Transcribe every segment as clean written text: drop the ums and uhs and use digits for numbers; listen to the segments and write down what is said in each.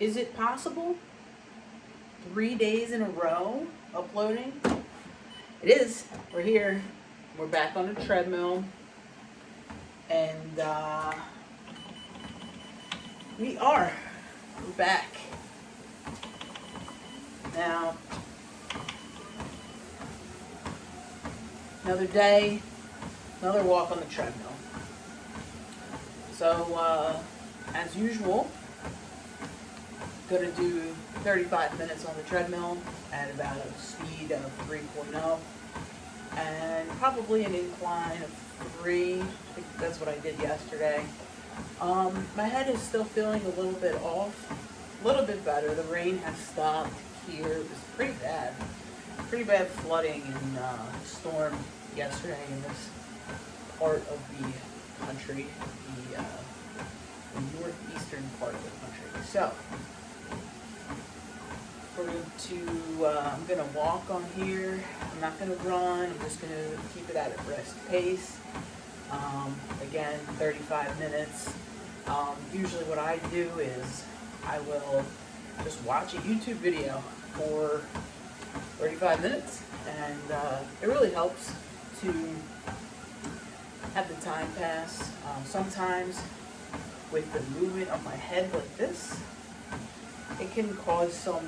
Is it possible? 3 days in a row uploading? It is. We're here. We're back on the treadmill. And we're back. Now, another day, another walk on the treadmill. So, as usual, going to do 35 minutes on the treadmill at about a speed of 3.0 and probably an incline of 3. I think that's what I did yesterday. My head is still feeling a little bit off, a little bit better. The rain has stopped here. It was pretty bad flooding and storm yesterday in this part of the country, the northeastern part of the country. So, I'm going to walk on here. I'm not going to run. I'm just going to keep it at a brisk pace. Again, 35 minutes. Usually what I do is I will just watch a YouTube video for 35 minutes. And it really helps to have the time pass. Sometimes with the movement of my head like this, it can cause some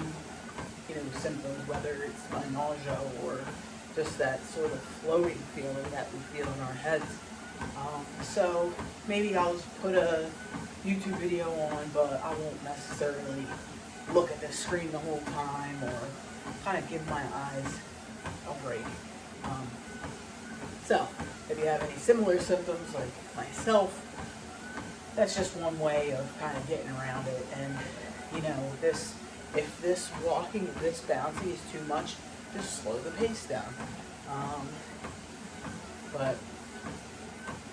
symptoms, whether it's my nausea or just that sort of floating feeling that we feel in our heads. So maybe I'll just put a YouTube video on, but I won't necessarily look at the screen the whole time or kind of give my eyes a break. So if you have any similar symptoms like myself, that's just one way of kind of getting around it. And if this walking, this bouncy is too much, just slow the pace down. But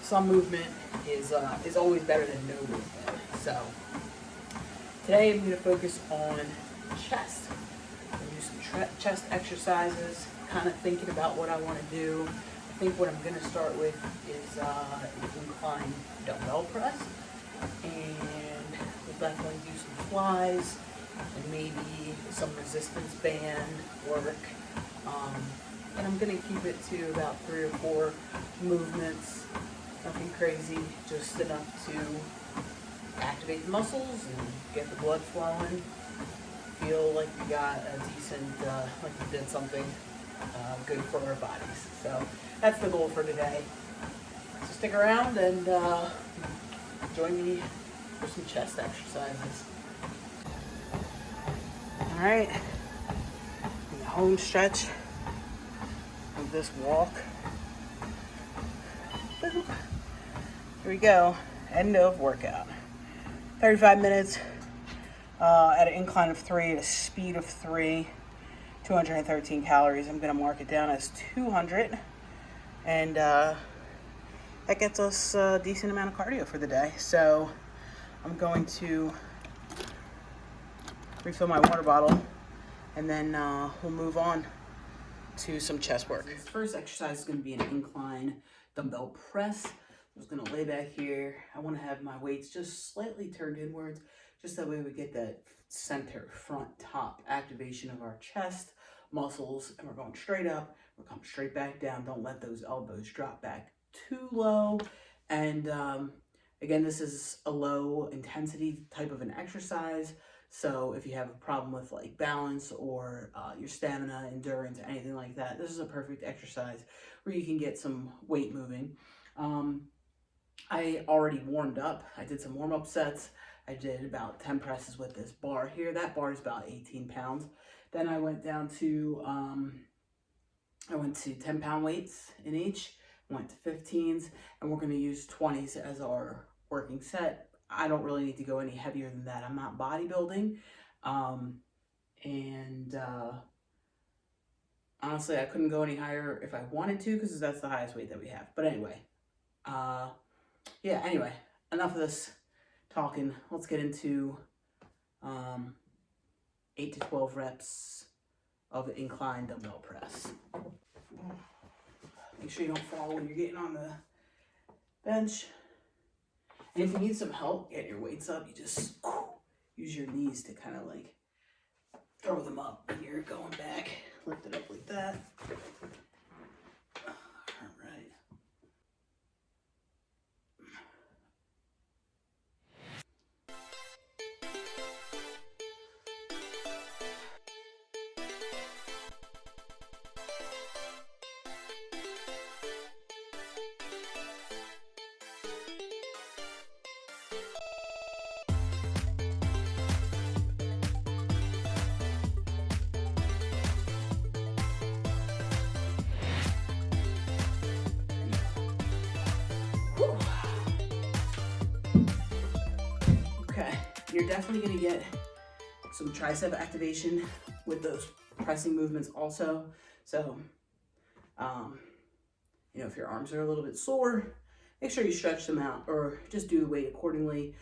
some movement is always better than no movement. So today I'm going to focus on chest. I'm going to do some chest exercises, kind of thinking about what I want to do. I think what I'm going to start with is an incline dumbbell press, and we'll definitely do some flies and maybe some resistance band work. And I'm going to keep it to about 3 or 4 movements. Nothing crazy, just enough to activate the muscles and get the blood flowing. Feel like we got a decent, like we did something good for our bodies. So that's the goal for today. So stick around and join me for some chest exercises. All right, the home stretch of this walk. Here we go, end of workout. 35 minutes at an incline of 3 at a speed of 3, 213 calories. I'm gonna mark it down as 200, and that gets us a decent amount of cardio for the day. So I'm going to refill my water bottle, and then we'll move on to some chest work. This first exercise is going to be an incline dumbbell press. I'm just going to lay back here. I want to have my weights just slightly turned inwards, just that way we get that center, front, top activation of our chest muscles, and we're going straight up. We're coming straight back down. Don't let those elbows drop back too low. And again, this is a low intensity type of an exercise. So if you have a problem with like balance or your stamina, endurance, anything like that, this is a perfect exercise where you can get some weight moving. I already warmed up. I did some warm-up sets. I did about 10 presses with this bar here. That bar is about 18 pounds. Then I went down to, 10-pound weights in each. Went to 15s, and we're going to use 20s as our working set. I don't really need to go any heavier than that. I'm not bodybuilding. Honestly, I couldn't go any higher if I wanted to, because that's the highest weight that we have. But anyway, anyway, enough of this talking. Let's get into 8 to 12 reps of incline dumbbell press. Make sure you don't fall when you're getting on the bench. And if you need some help getting your weights up, you use your knees to kind of like throw them up when you're going back. Lift it up like that. All right. Okay, you're definitely gonna get some tricep activation with those pressing movements also. So, you know, if your arms are a little bit sore, make sure you stretch them out or just do the weight accordingly.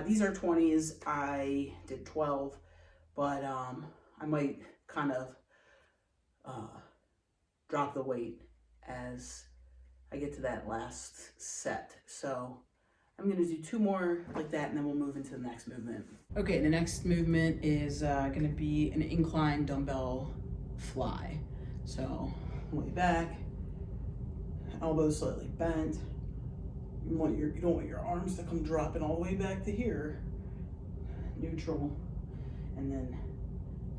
These are 20s, I did 12, but I might kind of drop the weight as I get to that last set. So I'm gonna do 2 more like that and then we'll move into the next movement. Okay, the next movement is gonna be an incline dumbbell fly. So way back, elbows slightly bent. You don't want your arms to come dropping all the way back to here. Neutral, and then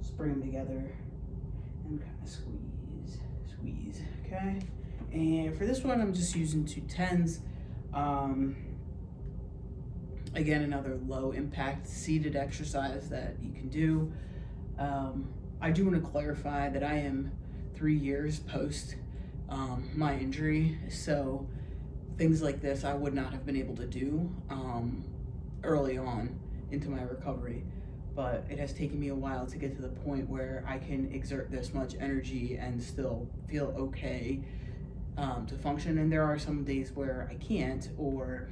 just bring them together and kind of squeeze, okay? And for this one, I'm just using 2 10s. Again, another low impact seated exercise that you can do. I do want to clarify that I am 3 years post my injury, so things like this I would not have been able to do early on into my recovery, but it has taken me a while to get to the point where I can exert this much energy and still feel okay to function. And there are some days where I can't, or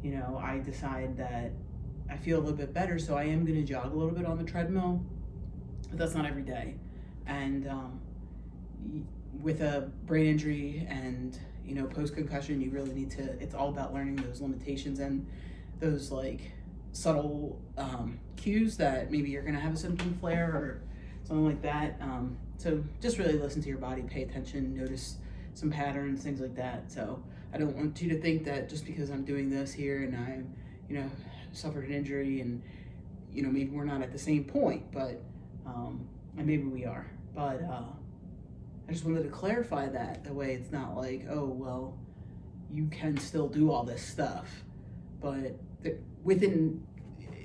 you know, I decide that I feel a little bit better, so I am going to jog a little bit on the treadmill, but that's not every day. And with a brain injury and, you know, post-concussion, you really need to, it's all about learning those limitations and those like subtle cues that maybe you're going to have a symptom flare or something like that. So just really listen to your body, pay attention, notice some patterns, things like that. So I don't want you to think that just because I'm doing this here and I, you know, suffered an injury and, you know, maybe we're not at the same point, but, and maybe we are, but I just wanted to clarify that way it's not like, oh, well, you can still do all this stuff, but within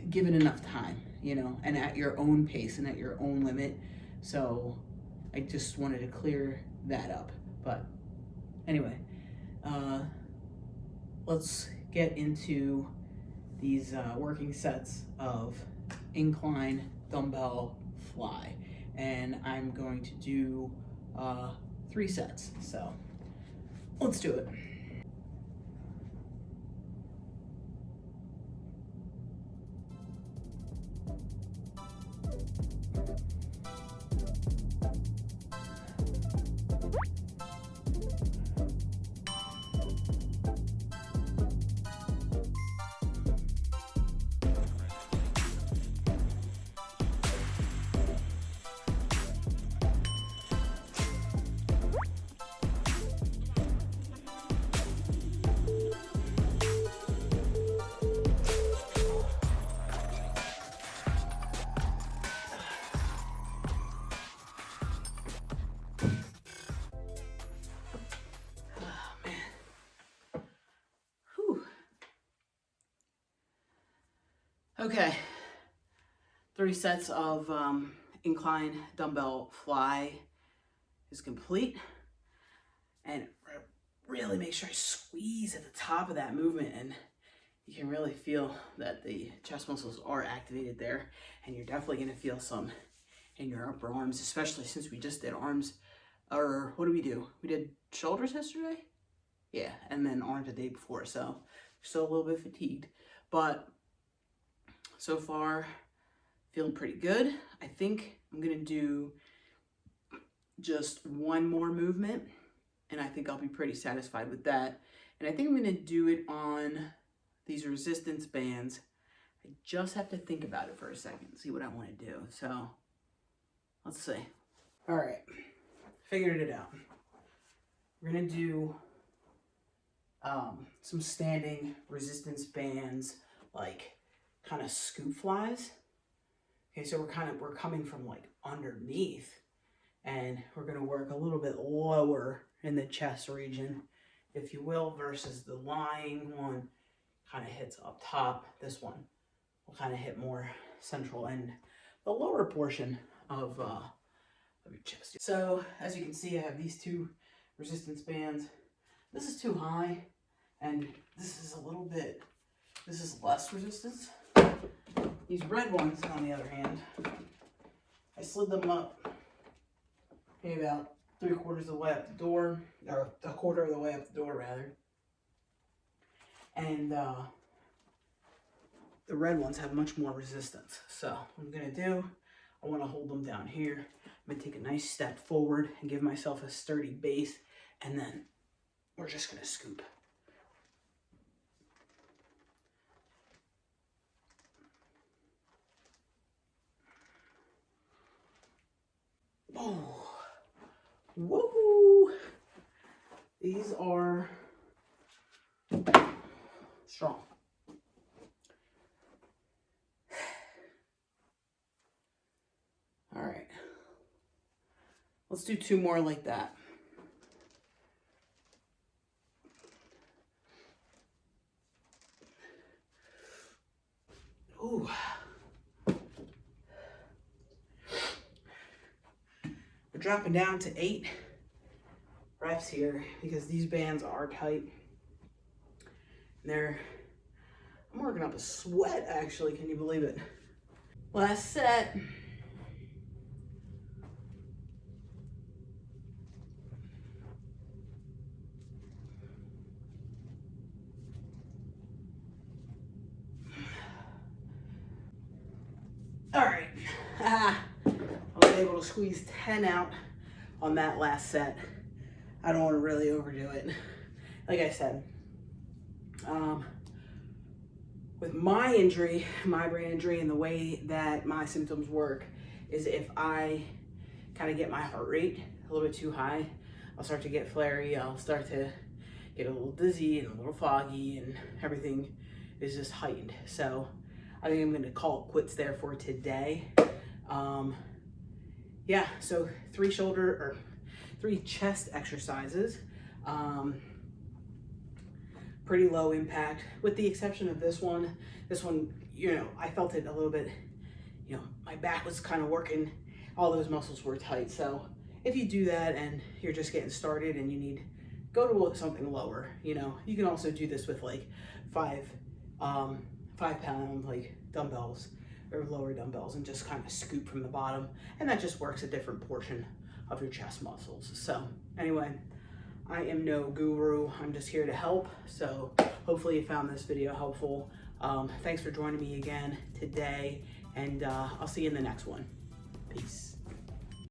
given enough time, you know, and at your own pace and at your own limit. So I just wanted to clear that up. But anyway, let's get into these working sets of incline dumbbell fly. And I'm going to do 3 sets. So let's do it. Okay, 3 sets of incline dumbbell fly is complete. And really make sure I squeeze at the top of that movement, and you can really feel that the chest muscles are activated there. And you're definitely gonna feel some in your upper arms, especially since we just did arms, or what did we do? We did shoulders yesterday? Yeah, and then arms the day before, so still a little bit fatigued. But so far, feeling pretty good. I think I'm gonna do just 1 more movement, and I think I'll be pretty satisfied with that. And I think I'm gonna do it on these resistance bands I just have to think about it for a second, see what I want to do. So let's see. All right, figured it out. We're gonna do some standing resistance bands, like kind of scoop flies. Okay, so we're coming from like underneath, and we're gonna work a little bit lower in the chest region, if you will, versus the lying one kind of hits up top. This one will kind of hit more central and the lower portion of your chest. So as you can see, I have these two resistance bands. This is too high, and this is less resistance. These red ones, on the other hand, I slid them up maybe about 3/4 of the way up the door, or 1/4 of the way up the door rather. And the red ones have much more resistance. So what I'm gonna do, I wanna hold them down here. I'm gonna take a nice step forward and give myself a sturdy base, and then we're just gonna scoop. Oh, woo! These are strong. All right, let's do 2 more like that. Ooh. We're dropping down to 8 reps here because these bands are tight. I'm working up a sweat actually, can you believe it? Last set. All right, I was able to squeeze 10 out on that last set. I don't want to really overdo it. Like I said, with my injury, my brain injury, and the way that my symptoms work is if I kind of get my heart rate a little bit too high, I'll start to get flary, I'll start to get a little dizzy and a little foggy, and everything is just heightened. So I think I'm gonna call it quits there for today. Yeah, so 3 chest exercises. Pretty low impact, with the exception of this one. This one, you know, I felt it a little bit, you know, my back was kind of working, all those muscles were tight. So if you do that and you're just getting started and you need, go to something lower, you know. You can also do this with like 5-pound like dumbbells or lower dumbbells, and just kind of scoop from the bottom, and that just works a different portion of your chest muscles. So anyway, I am no guru, I'm just here to help. So hopefully you found this video helpful. Thanks for joining me again today, and I'll see you in the next one. Peace.